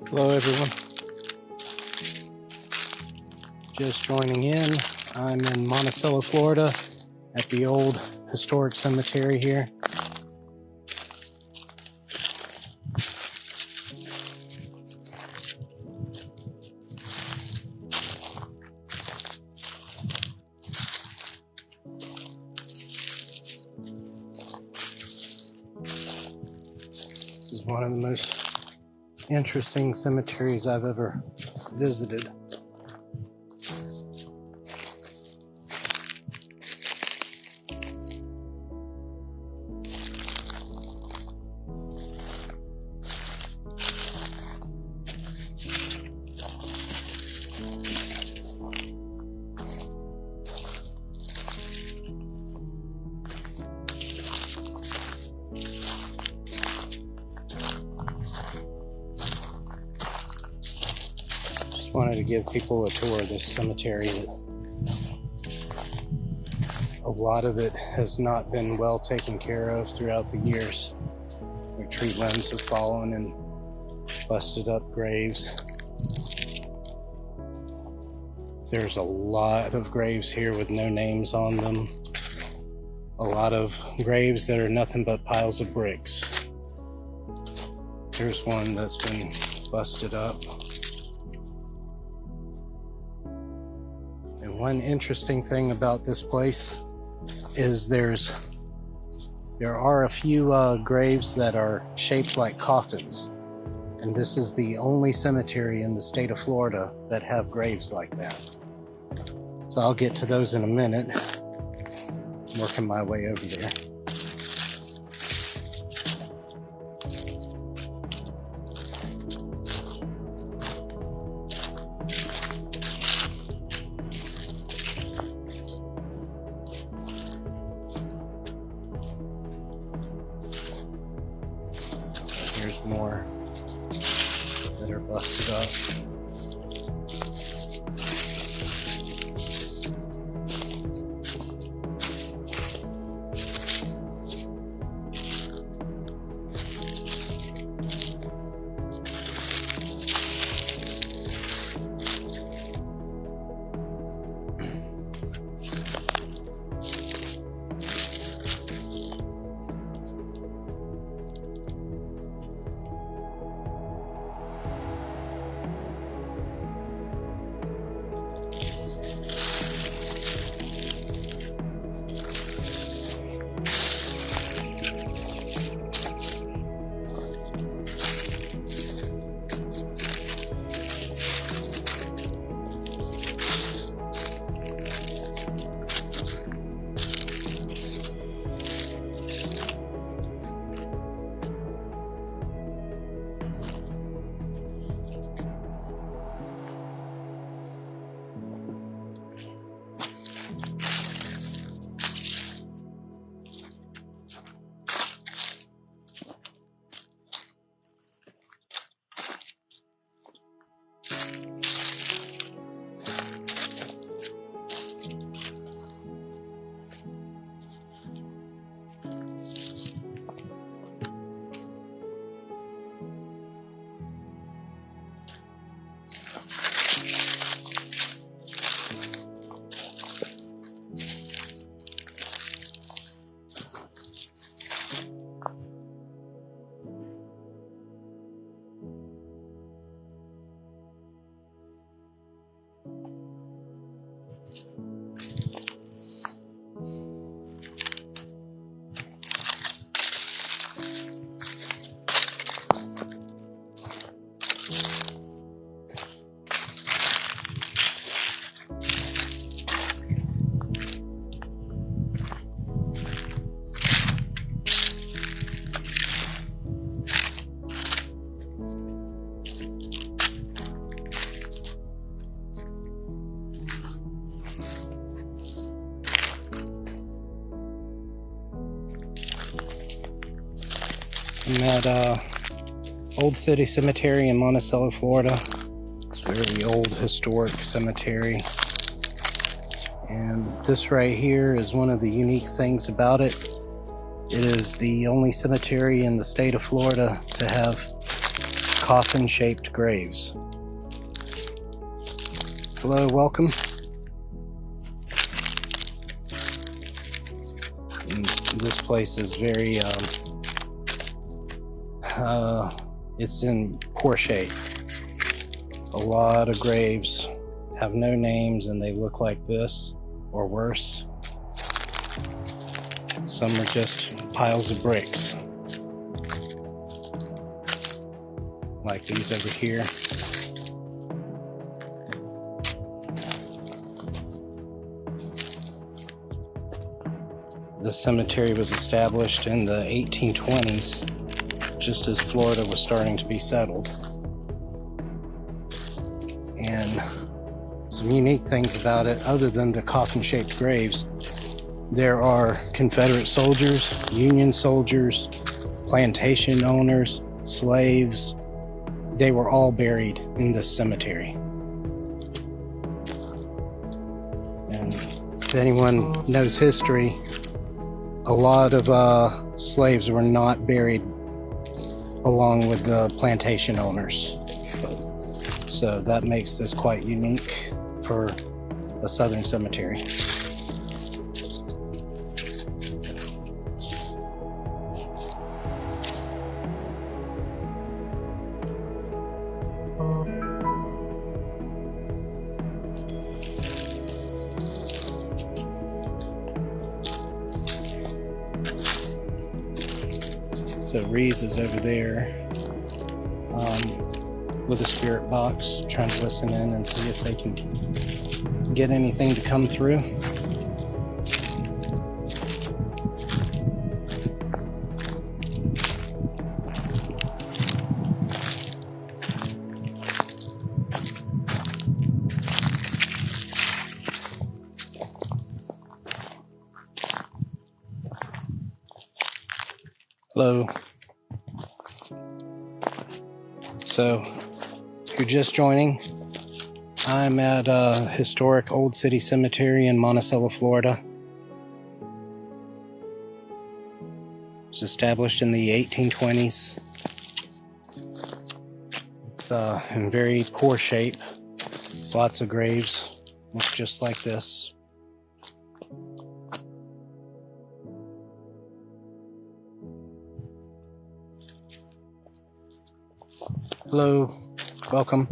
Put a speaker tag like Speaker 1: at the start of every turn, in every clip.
Speaker 1: Hello everyone, just joining in. I'm in Monticello, Florida at the old historic cemetery here. This is one of the most interesting cemeteries I've ever visited. Wanted to give people a tour of this cemetery. A lot of it has not been well taken care of throughout the years. Where tree limbs have fallen and busted up graves. There's a lot of graves here with no names on them. A lot of graves that are nothing but piles of bricks. Here's one that's been busted up. And one interesting thing about this place is there are a few graves that are shaped like coffins. And this is the only cemetery in the state of Florida that have graves like that. So I'll get to those in a minute. I'm working my way over there. Here's more that are busted up. I'm at Old City Cemetery in Monticello, Florida. It's a very old historic cemetery. And this right here is one of the unique things about it. It is the only cemetery in the state of Florida to have coffin-shaped graves. Hello, welcome. And this place is very, it's in poor shape. A lot of graves have no names and they look like this or worse. Some are just piles of bricks, like these over here. The cemetery was established in the 1820s, just as Florida was starting to be settled. And some unique things about it, other than the coffin-shaped graves, there are Confederate soldiers, Union soldiers, plantation owners, slaves. They were all buried in this cemetery. And if anyone knows history, a lot of slaves were not buried along with the plantation owners. So that makes this quite unique for a southern cemetery. So Reese is over there with a spirit box, trying to listen in and see if they can get anything to come through. Hello. So, if you're just joining, I'm at a historic Old City Cemetery in Monticello, Florida. It was established in the 1820s. It's in very poor shape. Lots of graves look just like this. Hello, welcome.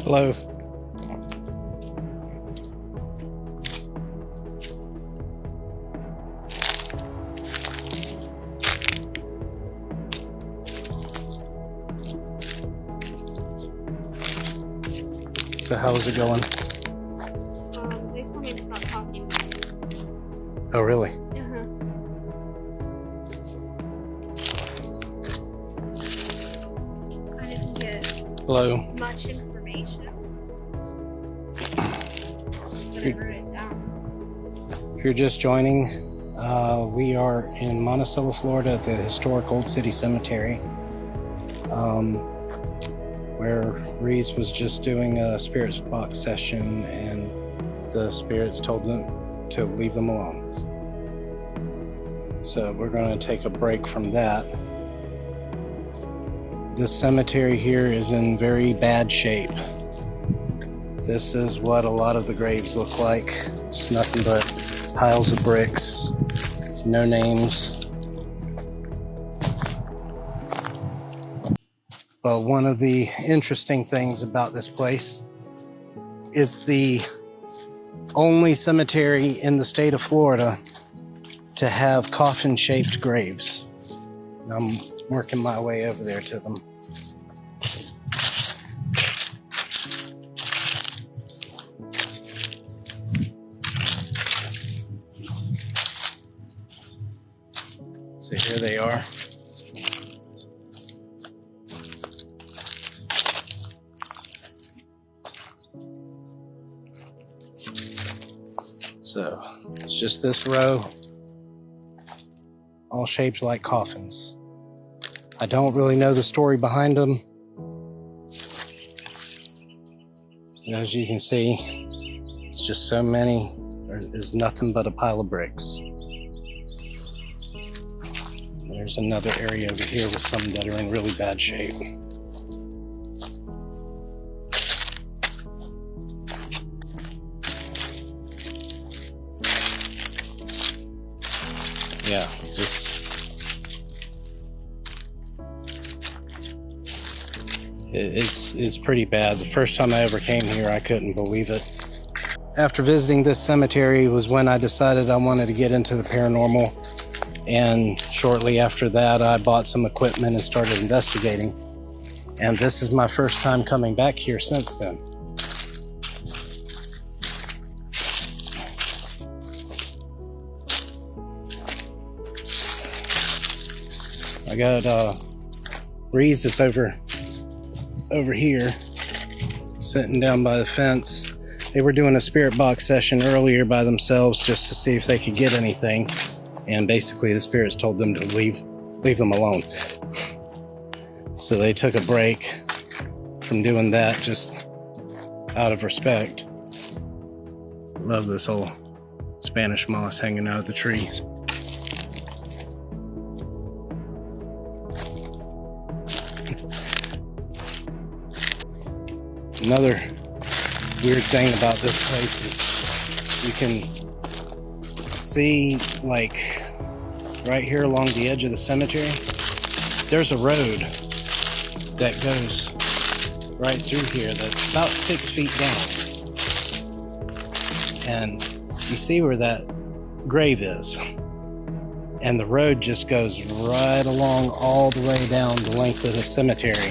Speaker 1: Hello. So how's it going?
Speaker 2: They told me to stop talking.
Speaker 1: Oh, really?
Speaker 2: I didn't get
Speaker 1: Hello.
Speaker 2: much information. should have wrote it down.
Speaker 1: If you're just joining, we are in Monticello, Florida at the historic Old City Cemetery, where Reese was just doing a spirits box session, and the spirits told them to leave them alone. So we're going to take a break from that. This cemetery here is in very bad shape. This is what a lot of the graves look like. It's nothing but piles of bricks, no names. But one of the interesting things about this place, it's the only cemetery in the state of Florida to have coffin-shaped graves. And I'm working my way over there to them. So here they are. So it's just this row, all shaped like coffins. I don't really know the story behind them. As you can see, it's just so many. There's nothing but a pile of bricks. There's another area over here with some that are in really bad shape. Yeah, it's pretty bad. The first time I ever came here, I couldn't believe it. After visiting this cemetery was when I decided I wanted to get into the paranormal. And shortly after that, I bought some equipment and started investigating. And this is my first time coming back here since then. I got Breeze is over here, sitting down by the fence. They were doing a spirit box session earlier by themselves just to see if they could get anything. And basically the spirits told them to leave them alone. So they took a break from doing that just out of respect. Love this old Spanish moss hanging out of the trees. Another weird thing about this place is you can see, like, right here along the edge of the cemetery, there's a road that goes right through here that's about 6 feet down. And you see where that grave is. And the road just goes right along all the way down the length of the cemetery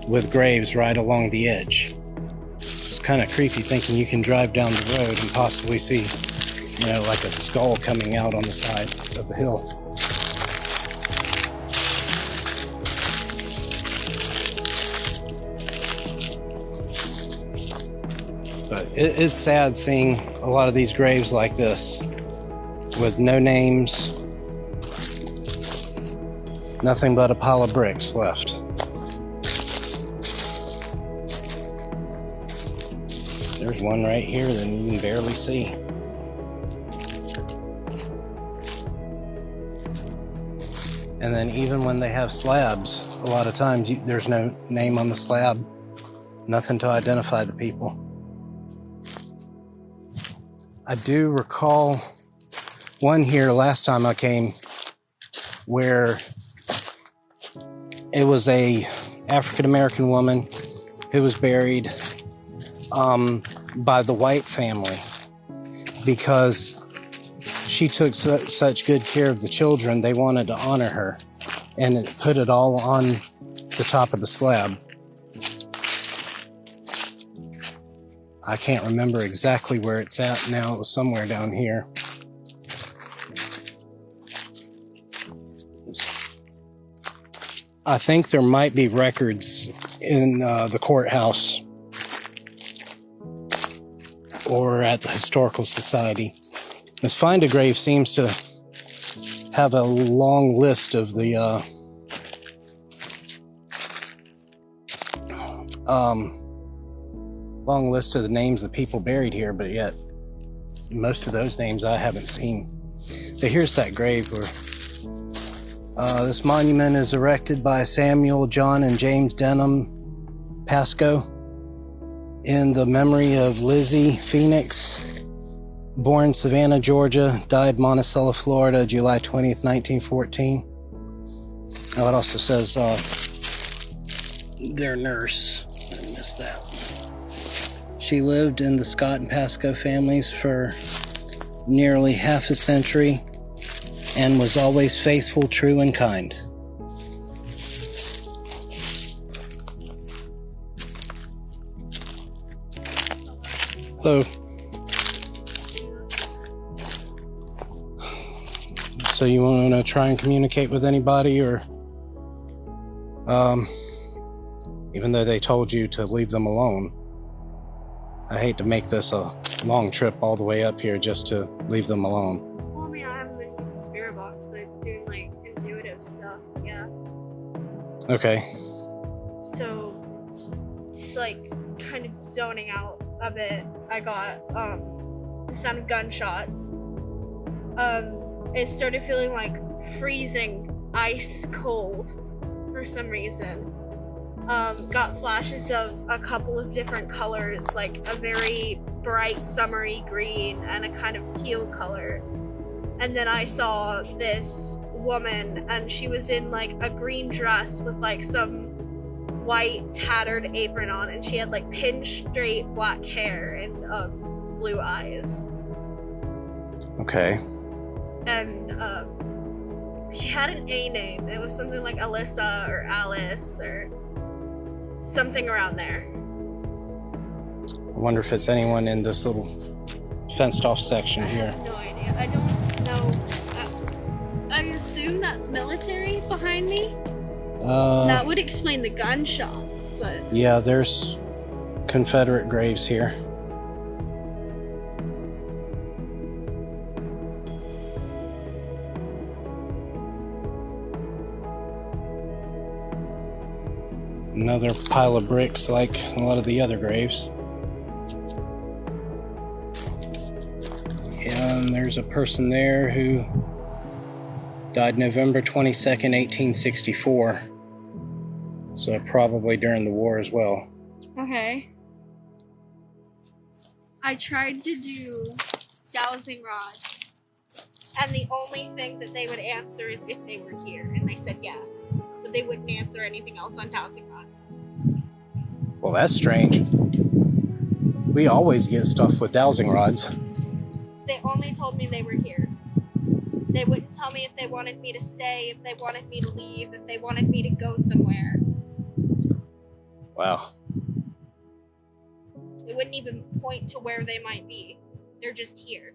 Speaker 1: with graves right along the edge. It's kind of creepy thinking you can drive down the road and possibly see, you know, like a skull coming out on the side of the hill. But it's sad seeing a lot of these graves like this with no names, nothing but a pile of bricks left. There's one right here that you can barely see. And then even when they have slabs, a lot of times there's no name on the slab, nothing to identify the people. I do recall one here last time I came where it was a African-American woman who was buried by the White family because she took such good care of the children. They wanted to honor her and it put it all on the top of the slab. I can't remember exactly where it's at now. It was somewhere down here. I think there might be records in the courthouse or at the Historical Society. This Find a Grave seems to have a long list of the long list of the names of people buried here, but yet most of those names I haven't seen. But here's that grave where this monument is erected by Samuel, John, and James Denham Pascoe in the memory of Lizzie Phoenix, born Savannah, Georgia, died Monticello, Florida, July 20th, 1914. Oh, it also says their nurse. I missed that. She lived in the Scott and Pascoe families for nearly half a century and was always faithful, true, and kind. Hello. So you want to try and communicate with anybody, or even though they told you to leave them alone? I hate to make this a long trip all the way up here just to leave them alone.
Speaker 2: Well, I mean, I haven't been using the spirit box, but doing like intuitive stuff, yeah.
Speaker 1: Okay.
Speaker 2: So, just like kind of zoning out a bit, I got the sound of gunshots. It started feeling like freezing, ice cold for some reason. Got flashes of a couple of different colors, like a very bright summery green and a kind of teal color. And then I saw this woman, and she was in like a green dress with like some white tattered apron on, and she had like pinched straight black hair and blue eyes.
Speaker 1: Okay.
Speaker 2: And she had an A name. It was something like Alyssa or Alice or something around there.
Speaker 1: I wonder if it's anyone in this little fenced off section here.
Speaker 2: I have no idea. I don't know. I assume that's military behind me. That would explain the gunshots, but...
Speaker 1: Yeah, there's Confederate graves here. Another pile of bricks like a lot of the other graves. And there's a person there who died November 22nd, 1864. So probably during the war as well.
Speaker 2: Okay. I tried to do dowsing rods, and the only thing that they would answer is if they were here, and they said yes. But they wouldn't answer anything else on dowsing rods.
Speaker 1: Well, that's strange. We always get stuff with dowsing rods.
Speaker 2: They only told me they were here. They wouldn't tell me if they wanted me to stay, if they wanted me to leave, if they wanted me to go somewhere.
Speaker 1: Wow.
Speaker 2: They wouldn't even point to where they might be. They're just here.